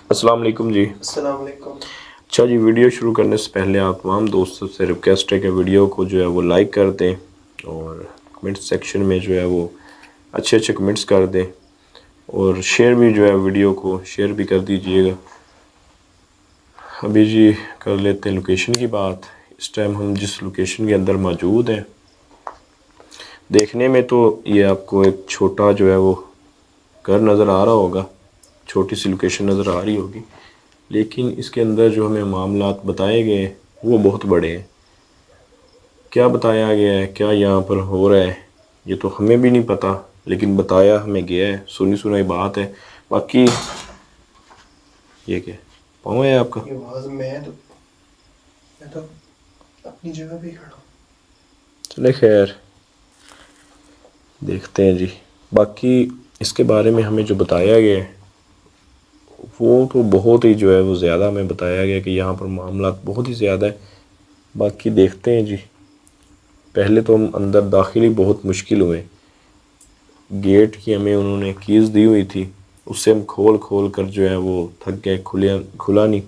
अस्सलाम वालेकुम जी। अस्सलाम वालेकुम। अच्छा जी, वीडियो शुरू करने से पहले आप तमाम दोस्तों से रिक्वेस्ट है कि वीडियो को जो है वो लाइक कर दें और कमेंट सेक्शन में जो है वो अच्छे अच्छे कमेंट्स कर दें और शेयर भी जो है वीडियो को शेयर भी कर दीजिएगा। अभी जी कर लेते हैं लोकेशन की बात। इस टाइम हम जिस लोकेशन के अंदर मौजूद हैं, देखने में तो ये आपको एक छोटा जो है वो घर नज़र आ रहा होगा, छोटी सी लोकेशन नज़र आ रही होगी, लेकिन इसके अंदर जो हमें मामलात बताए गए हैं वो बहुत बड़े हैं। क्या बताया गया है, क्या यहाँ पर हो रहा है, ये तो हमें भी नहीं पता, लेकिन बताया हमें गया है, सुनी सुनाई बात है। बाकी ये क्या पाँव है आपका? ये आवाज़ मैं तो अपनी जगह पे ही खड़ा हूँ। चले खैर, देखते हैं जी। बाकी इसके बारे में हमें जो बताया गया है वो तो बहुत ही जो है वो ज़्यादा हमें बताया गया कि यहाँ पर मामला बहुत ही ज़्यादा है। बाकी देखते हैं जी। पहले तो हम अंदर दाखिल ही बहुत मुश्किल हुए। गेट की हमें उन्होंने कीज़ दी हुई थी, उससे हम खोल खोल कर जो है वो थक गए, खुला नहीं।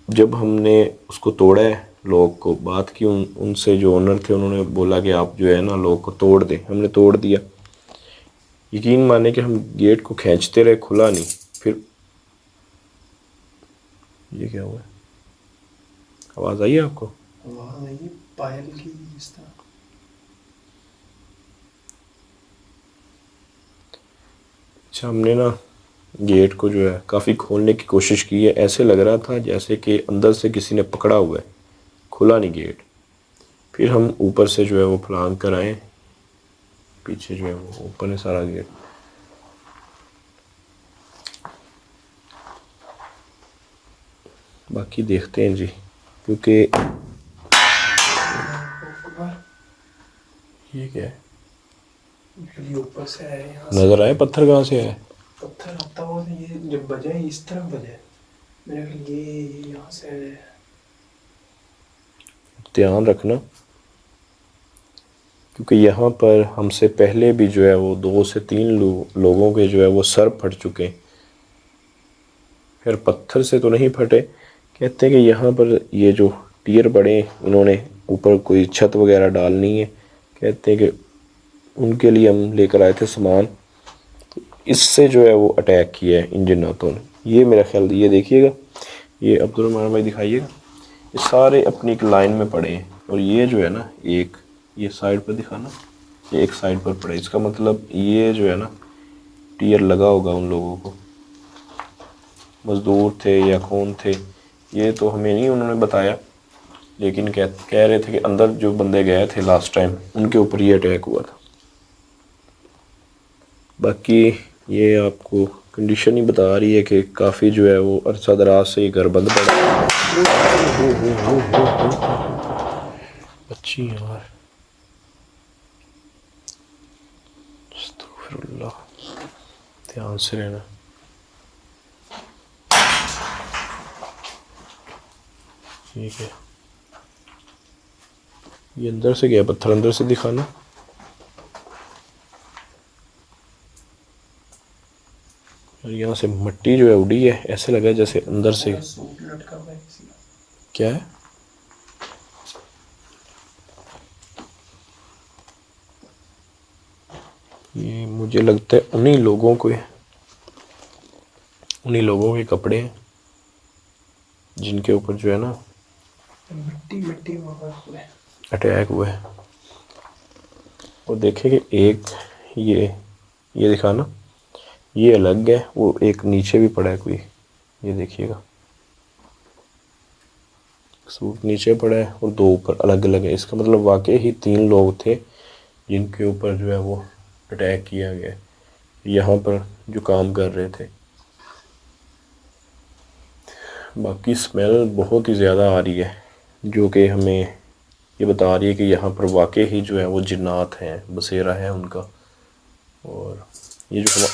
जब हमने उसको तोड़ा है, लॉक को बात की उनसे, जो ओनर थे उन्होंने बोला कि आप जो है ना लॉक को तोड़ दें। हमने तोड़ दिया। यकीन माने कि हम गेट को खींचते रहे, खुला नहीं। फिर ये क्या हुआ? आवाज़ आई है आपको? आवाज़ आई पायल की इस तरह। अच्छा, हमने ना गेट को जो है काफ़ी खोलने की कोशिश की है। ऐसे लग रहा था जैसे कि अंदर से किसी ने पकड़ा हुआ है, खुला नहीं गेट। फिर हम ऊपर से जो है वो फलांग कर आए, पीछे जो है वो ऊपर है सारा गेट। बाकी देखते हैं जी, क्योंकि ये क्या है? ये ऊपर से आया यहाँ से। नज़र आए पत्थर कहाँ से आए? पत्थर आता हुआ था, ये जब बजा है इस तरफ बजा है। मेरे ख्याल ये यहाँ से आया है। ध्यान रखना, क्योंकि यहाँ पर हमसे पहले भी जो है वो 2 से 3 लोगों के जो है वो सर फट चुके हैं। फिर पत्थर से तो नहीं फटे, कहते हैं कि यहाँ पर ये जो टियर बड़े इन्होंने ऊपर कोई छत वगैरह डालनी है, कहते हैं कि उनके लिए हम लेकर आए थे सामान, इससे जो है वो अटैक किया है इन जिन्नातों ने। ये मेरा ख्याल, ये देखिएगा, ये अब्दुलरहमान भाई दिखाइएगा, ये सारे अपनी एक लाइन में पड़े हैं। और ये जो है ना, एक ये साइड पर दिखाना, ये एक साइड पर पड़े, इसका मतलब ये जो है ना टियर लगा होगा उन लोगों को। मज़दूर थे या कौन थे ये तो हमें नहीं उन्होंने बताया, लेकिन कह रहे थे कि अंदर जो बंदे गए थे लास्ट टाइम उनके ऊपर ये अटैक हुआ था। बाकी ये आपको कंडीशन ही बता रही है कि काफ़ी जो है वो अरसा दराज से ये घर बंद पड़ा है। अच्छी यार, अस्तगफिरुल्लाह, ध्यान से रहना। ठीक है, ये अंदर से गया पत्थर, अंदर से दिखाना। और यहाँ से मिट्टी जो है उड़ी है, ऐसे लगा जैसे अंदर से। सूट लटका हुआ है किसी का। क्या है? ये मुझे लगता है उन्हीं लोगों के कपड़े हैं जिनके ऊपर जो है ना मिट्टी मिट्टी हुआ है। अटैक हुआ है। और देखें कि एक ये दिखाना, ये अलग है, वो एक नीचे भी पड़ा है कोई, ये देखिएगा, सूट नीचे पड़ा है और 2 ऊपर अलग अलग है। इसका मतलब वाकई ही 3 लोग थे जिनके ऊपर जो है वो अटैक किया गया है, यहाँ पर जो काम कर रहे थे। बाकी स्मेल बहुत ही ज़्यादा आ रही है, जो कि हमें ये बता रही है कि यहाँ पर वाकई ही जो है वो जिन्नात हैं, बसेरा है उनका। और ये जो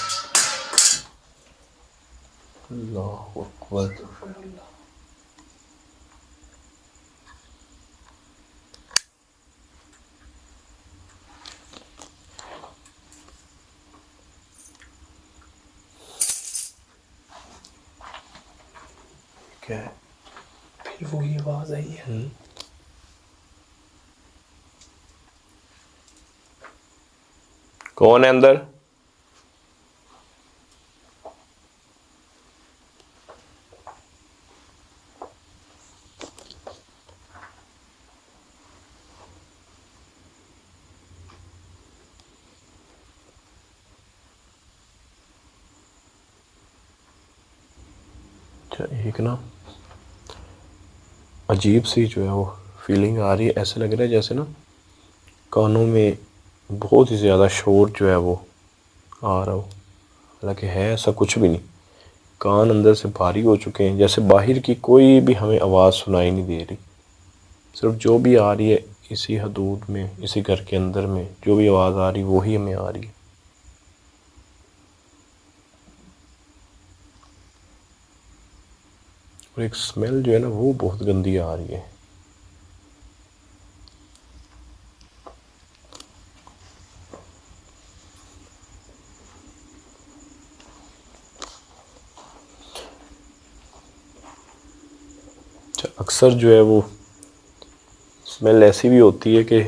अल्लाहु अकबर, क्या है? फिर वही आवाज आई है। कौन है अंदर? अच्छा, एक ना अजीब सी जो है वो फीलिंग आ रही है। ऐसे लग रहा है जैसे ना कानों में बहुत ही ज़्यादा शोर जो है वो आ रहा हो, हालांकि है ऐसा कुछ भी नहीं। कान अंदर से भारी हो चुके हैं, जैसे बाहर की कोई भी हमें आवाज़ सुनाई नहीं दे रही। सिर्फ जो भी आ रही है इसी हदूद में, इसी घर के अंदर में जो भी आवाज़ आ रही वही हमें आ रही है। और एक स्मेल जो है ना वो बहुत गंदी आ रही है। अच्छा, अक्सर जो है वो स्मेल ऐसी भी होती है कि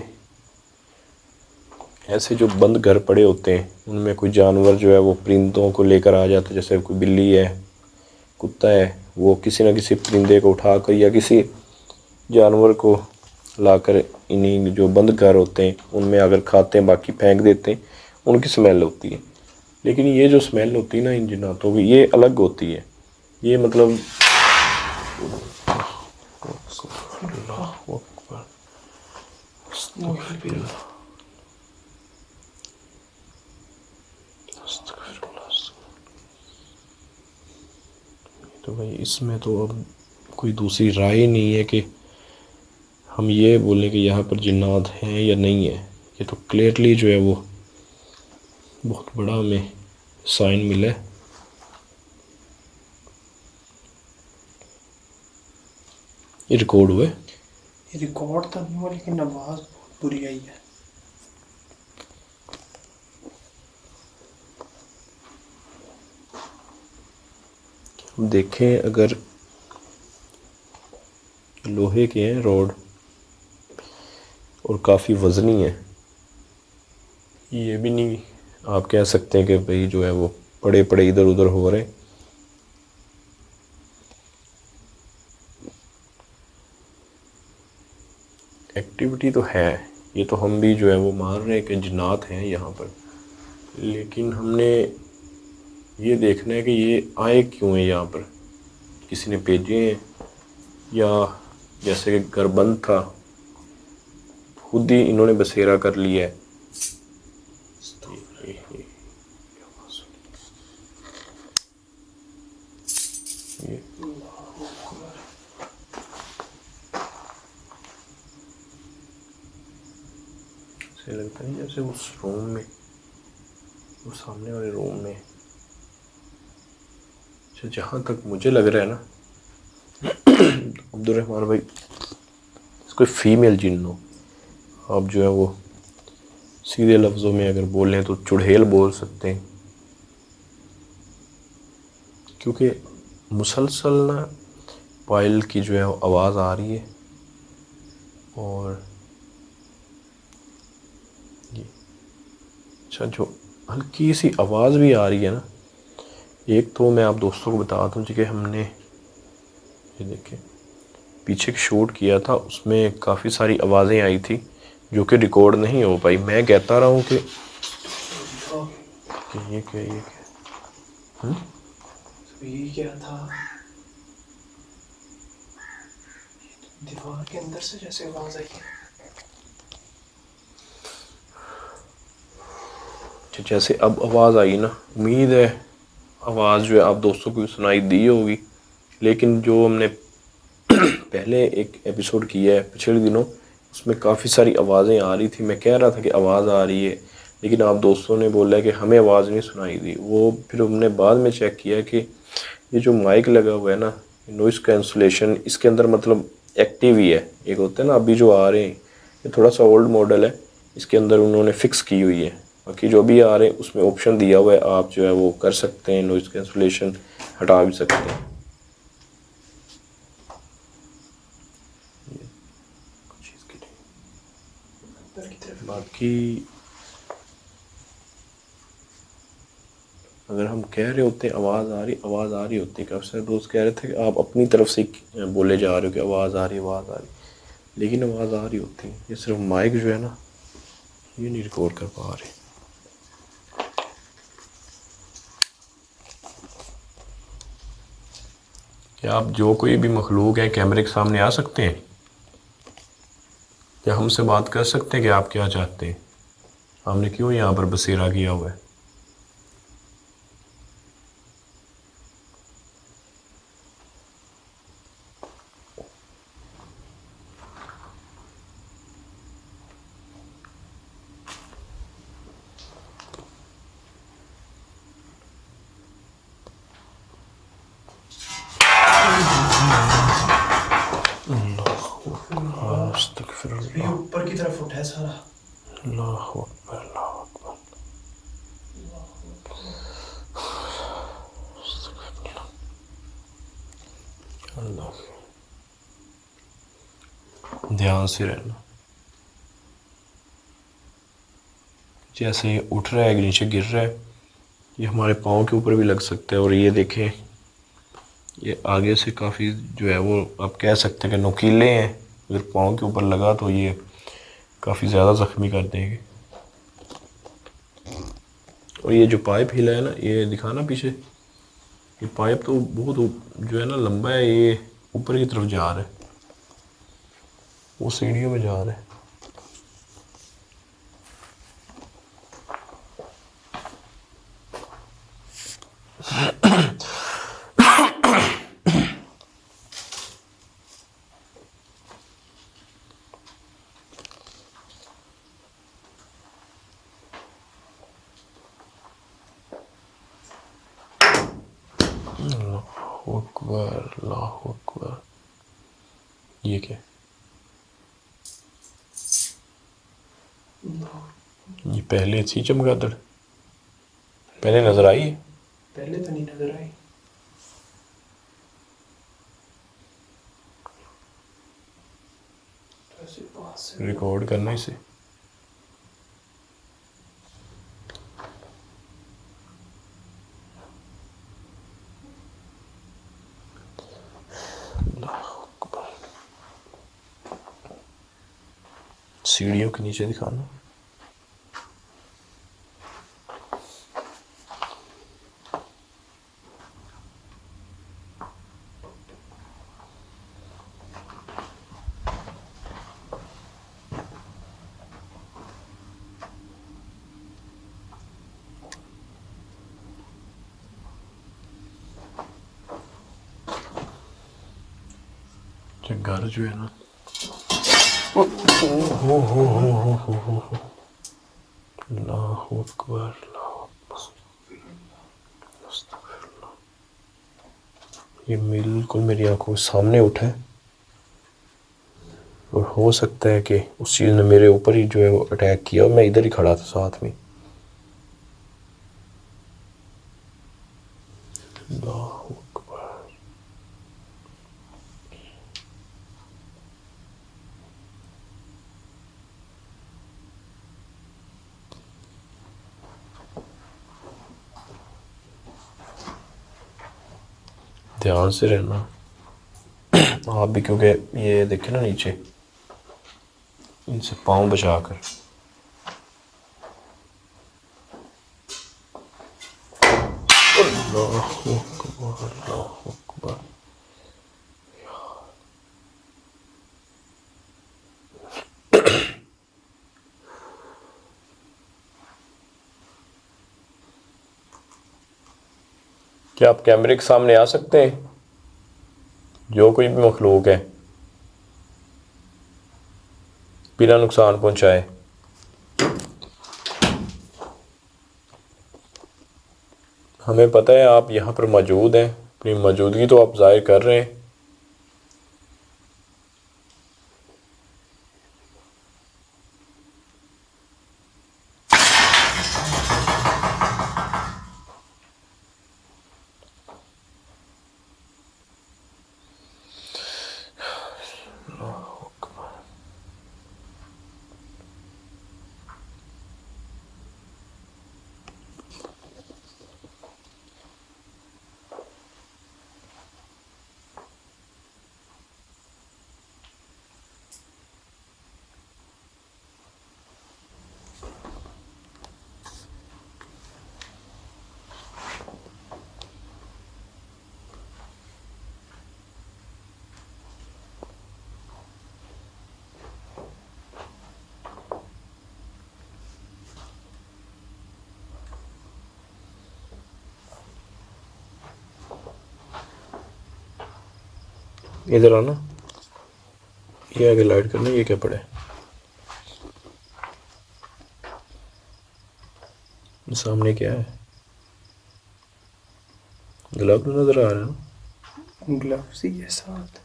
ऐसे जो बंद घर पड़े होते हैं उनमें कोई जानवर जो है वो परिंदों को लेकर आ जाता है। जैसे कोई बिल्ली है, कुत्ता है, वो किसी न किसी परिंदे को उठाकर या किसी जानवर को लाकर इन्हीं जो बंद घर होते हैं उनमें अगर खाते हैं, बाकी फेंक देते हैं, उनकी स्मेल होती है। लेकिन ये जो स्मेल होती है ना इन जिन्नातों की, ये अलग होती है। ये मतलब तो भाई इसमें तो अब कोई दूसरी राय ही नहीं है कि हम ये बोलें कि यहाँ पर जिन्नात हैं या नहीं है। ये तो क्लियरली जो है वो बहुत बड़ा हमें साइन मिला है। ये रिकॉर्ड हुआ है? ये रिकॉर्ड तो नहीं हुआ, लेकिन आवाज बहुत बुरी आई है। देखें, अगर लोहे के हैं रॉड और काफ़ी वज़नी है, ये भी नहीं आप कह सकते हैं कि भाई जो है वो पड़े पड़े इधर उधर हो रहे। एक्टिविटी तो है, ये तो हम भी जो है वो मान रहे हैं कि जिन्नात हैं यहाँ पर, लेकिन हमने ये देखना है कि ये आए क्यों हैं यहाँ पर। किसी ने भेजे हैं या जैसे कि घर बंद था खुद ही इन्होंने बसेरा कर लिया है। ये ऐसे लगता है जैसे उस रूम में, उस सामने वाले रूम में, अच्छा जहाँ तक मुझे लग रहा है ना अब्दुल भाई, कोई फीमेल जिन्न हो। आप जो है वो सीधे लफ्ज़ों में अगर बोलें तो चुड़ैल बोल सकते हैं, क्योंकि मुसलसल ना पायल की जो है आवाज़ आ रही है। और ये अच्छा जो हल्की सी आवाज़ भी आ रही है ना, एक तो मैं आप दोस्तों को बता दूँ कि हमने ये देखें पीछे एक शूट किया था, उसमें काफ़ी सारी आवाज़ें आई थी जो कि रिकॉर्ड नहीं हो पाई। मैं कहता रहा हूँ कि ये क्या तो ये क्या था? दीवार के अंदर से जैसे आवाज आई है। जैसे अब आवाज़ आई ना, उम्मीद है आवाज़ जो है आप दोस्तों को सुनाई दी होगी। लेकिन जो हमने पहले एक एपिसोड किया है पिछले दिनों, उसमें काफ़ी सारी आवाज़ें आ रही थी। मैं कह रहा था कि आवाज़ आ रही है, लेकिन आप दोस्तों ने बोला कि हमें आवाज़ नहीं सुनाई दी। वो फिर हमने बाद में चेक किया कि ये जो माइक लगा हुआ है ना, नॉइस कैंसलेशन, इसके अंदर मतलब एक्टिव ही है। एक होता है ना अभी जो आ रहे हैं, ये थोड़ा सा ओल्ड मॉडल है, इसके अंदर उन्होंने फ़िक्स की हुई है। बाकी जो भी आ रहे हैं उसमें ऑप्शन दिया हुआ है, आप जो है वो कर सकते हैं, नॉइस कैंसलेशन हटा भी सकते हैं। कि अगर हम कह रहे होते आवाज़ आ रही होती, काफ़ी सारे दोस्त कह रहे थे कि आप अपनी तरफ से बोले जा रहे हो कि आवाज़ आ रही, लेकिन आवाज़ आ रही होती। ये सिर्फ माइक जो है ना, ये नहीं रिकॉर्ड कर पा रहे। क्या आप जो कोई भी मखलूक है कैमरे के सामने आ सकते हैं? क्या हमसे बात कर सकते हैं कि आप क्या चाहते हैं? हमने क्यों यहाँ पर बसेरा किया हुआ है? ये ऊपर की तरफ उठा है सारा। अल्लाह अकबर, अल्लाह अकबर। ध्यान से रहना। जैसे ये उठ रहा है, नीचे गिर रहा है, ये हमारे पाँव के ऊपर भी लग सकता है। और ये देखें, ये आगे से काफ़ी जो है वो आप कह सकते हैं कि नुकीले हैं। अगर पाँव के ऊपर लगा तो ये काफ़ी ज़्यादा ज़ख्मी कर देंगे। और ये जो पाइप हिला है ना, ये दिखाना पीछे, ये पाइप तो बहुत जो है ना लंबा है, ये ऊपर की तरफ जा रहा है, वो सीढ़ियों में जा रहा है। अल्लाहु अकबर, अल्लाहु अकबर। ये क्या है? ये पहले थी चमगादड़? पहले नजर आई है? पहले तो नहीं नजर आई। रिकॉर्ड करना इसे। सीढ़ियों के नीचे दिखाना। घर जो है ना, अल्लाहु अकबर, ये बिल्कुल मेरी आंखों के सामने उठा है। और हो सकता है कि उस चीज़ ने मेरे ऊपर ही जो है वो अटैक किया, और मैं इधर ही खड़ा था साथ में। अल्लाहु अकबर। ध्यान से रहना आप भी, क्योंकि ये देखे ना नीचे, इनसे पाँव बचा कर। अल्लाहु अकबर, अल्लाहु अकबर। क्या आप कैमरे के सामने आ सकते हैं? जो कोई भी मखलूक है, बिना नुकसान पहुंचाए। हमें पता है आप यहाँ पर मौजूद हैं, अपनी मौजूदगी तो आप जाहिर कर रहे हैं। इधर आना, ये आगे लाइट करना। ये क्या पड़ा है? सामने क्या है? ग्लव नजर आ रहा है ना? ग्लव्स ही है साथ।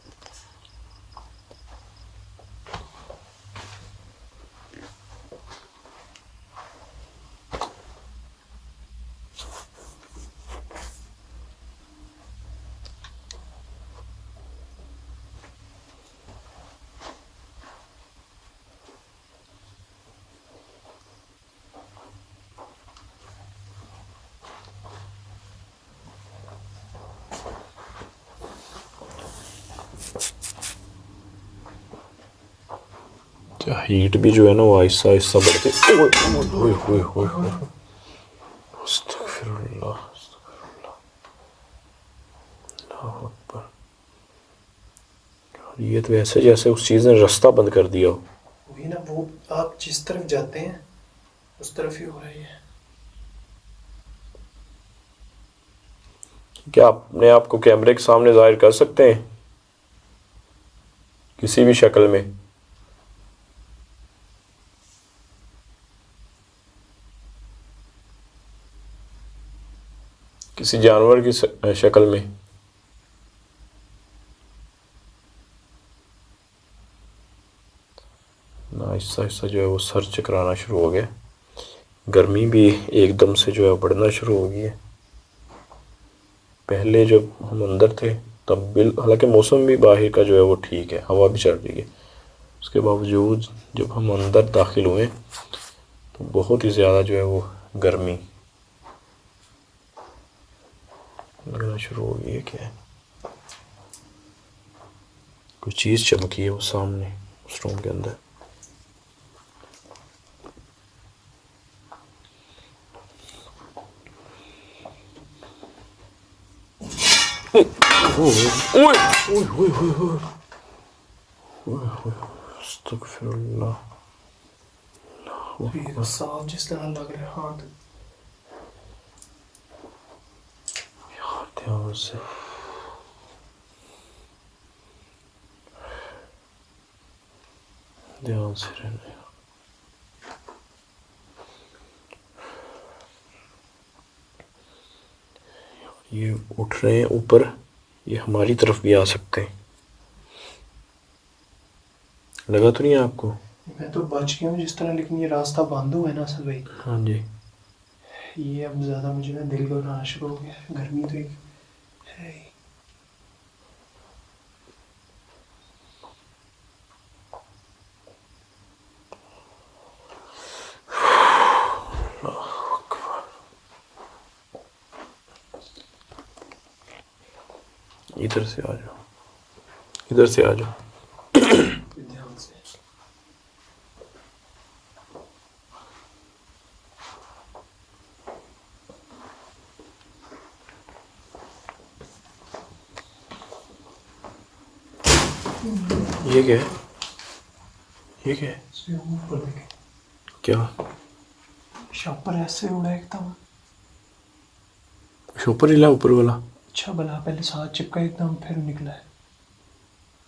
हीट भी जो है ना वो आहिस्ता आहिस्ता बढ़ती। ओए ओए ओए ओए, अस्तगफिरुल्लाह, अस्तगफिरुल्लाह, अल्लाहु अकबर। ये तो ऐसे जैसे उस चीज़ ने रास्ता बंद कर दिया हो। वही ना, वो आप जिस तरफ जाते हैं उस तरफ ही हो रही है। क्या अपने आप को कैमरे के सामने जाहिर कर सकते हैं किसी भी शक्ल में? किसी जानवर की शक्ल में? ना, आहिस्ता आहिस्ता जो है वो सर चकराना शुरू हो गया। गर्मी भी एकदम से जो है बढ़ना शुरू हो गई है। पहले जब हम अंदर थे तब हालांकि मौसम भी बाहर का जो है वो ठीक है, हवा भी चल रही है, उसके बावजूद जब हम अंदर दाखिल हुए तो बहुत ही ज़्यादा जो है वो गर्मी लगना शुरू हो गई है। क्या है? कोई चीज़ चमकी है वो सामने उस रूम के अंदर। ओए ओए ओए ओए ओए, अस्तगफिरुल्लाह। ये तो साफ जिस तरह लग रहा है हाथ। ध्यान से, ध्यान से रहने। ये उठ रहे हैं ऊपर, ये हमारी तरफ भी आ सकते हैं। लगा तो नहीं है आपको? मैं तो बच गया हूँ जिस तरह, लेकिन ये रास्ता बंद हुआ है ना असल भाई। हाँ जी। ये अब ज़्यादा मुझे ना दिल घबराना शुरू हो गया है। गर्मी तो एक है ही। इधर से आ जाओ, इधर से आ जाओ। ध्यान से। ये क्या है? ये क्या है? इसके ऊपर देखें, क्या शॉपर ऐसे उड़ा एकदम। ऊपर हिला? ऊपर वाला? अच्छा भला, पहले साथ चिपका एकदम, फिर निकला है।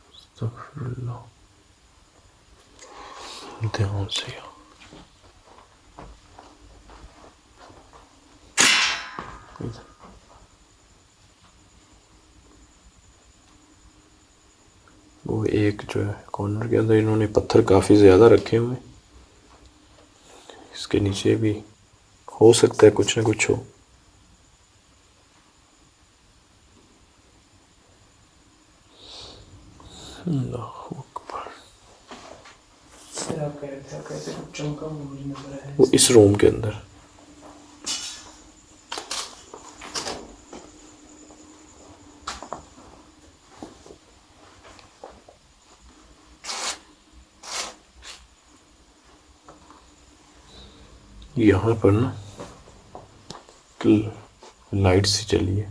अस्तगफिरुल्लाह, ध्यान से। वो एक जो है कॉर्नर के अंदर इन्होंने पत्थर काफ़ी ज़्यादा रखे हुए हैं, इसके नीचे भी हो सकता है कुछ ना कुछ हो। अल्लाहु अकबर। फिर आप कह रहे थे, आप कहते कुछ चमका हुआ मुझे नजर आया। वो इस रूम के अंदर। यहाँ पर ना लाइट सी चली है।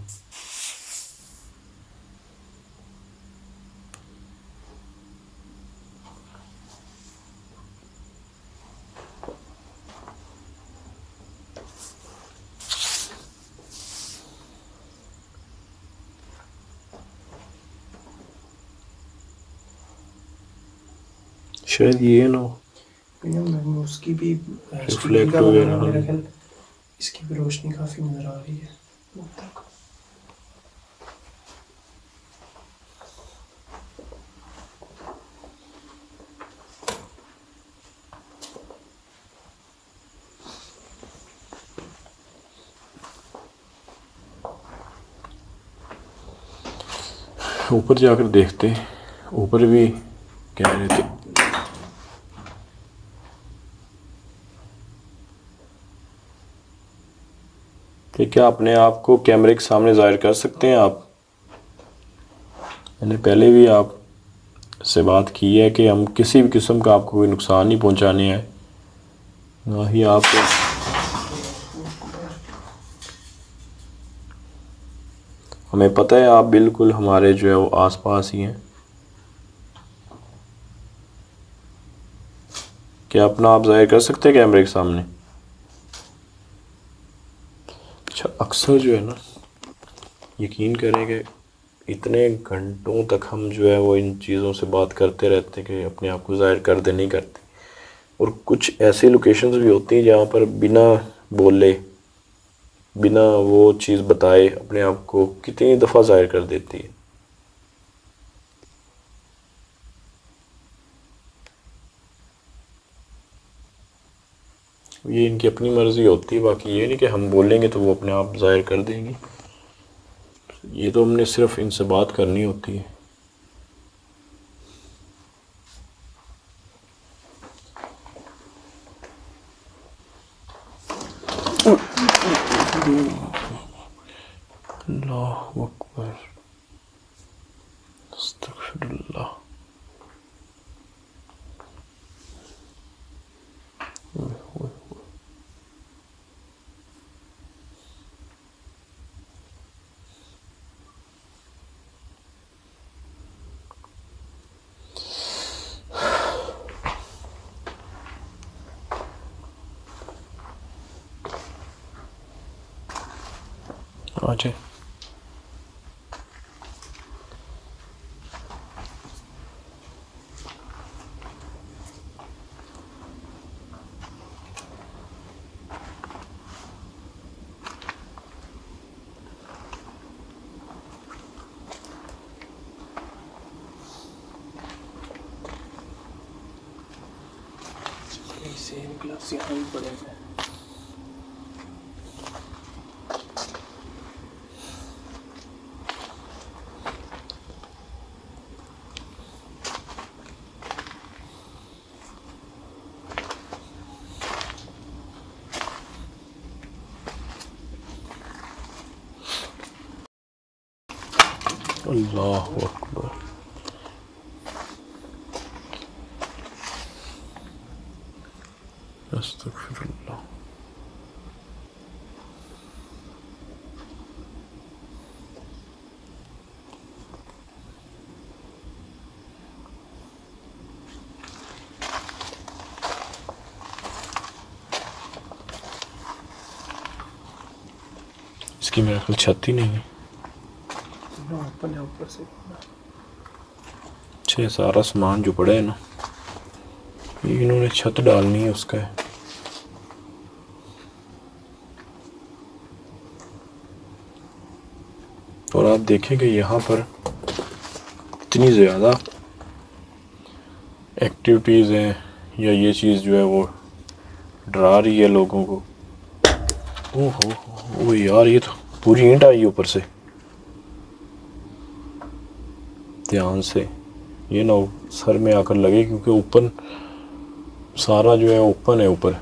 शायद ये ना हो, उसकी भी रिफ्लेक्ट का हुए बनाना ना। मेरा ख्याल, इसकी भी रोशनी काफ़ी नज़र आ रही है ऊपर को। ऊपर जाकर देखते, ऊपर भी कह रहे थे। कि क्या अपने आप को कैमरे के सामने जाहिर कर सकते हैं आप? मैंने पहले भी आप से बात की है कि हम किसी भी किस्म का आपको कोई नुकसान नहीं पहुंचाने हैं, ना ही आपको। हमें पता है आप बिल्कुल हमारे जो है वो आसपास ही हैं। क्या अपना आप जाहिर कर सकते हैं कैमरे के सामने? अच्छा, अक्सर जो है ना, यकीन करें कि इतने घंटों तक हम जो है वो इन चीज़ों से बात करते रहते हैं कि अपने आप को ज़ाहिर कर दे, नहीं करते। और कुछ ऐसी लोकेशंस भी होती हैं जहाँ पर बिना बोले, बिना वो चीज़ बताए अपने आप को कितनी दफ़ा ज़ाहिर कर देती है। ये इनकी अपनी मर्ज़ी होती है, बाकी ये नहीं कि हम बोलेंगे तो वो अपने आप ज़ाहिर कर देंगे। ये तो हमने सिर्फ इनसे बात करनी होती है। अल्लाहु अकबर, अस्तगफिरुल्लाह। अच्छा, सेम ग्लास यहाँ भी पड़े हैं। अल्लाहु अकबर। अस्तगफिरुल्लाह। इसकी मेरा ख्याल छत ही नहीं है। ओपन है ऊपर से। छः सारा सामान जो पड़ा है ना, ये इन्होंने छत डालनी है उसका है। और आप देखेंगे यहाँ पर इतनी ज़्यादा एक्टिविटीज़ हैं, या ये चीज़ जो है वो डरा रही है लोगों को। ओहो यार, ये तो पूरी ईंट आई ऊपर से। ध्यान से, ये ना सर में आकर लगे, क्योंकि ऊपर सारा जो है ओपन है ऊपर।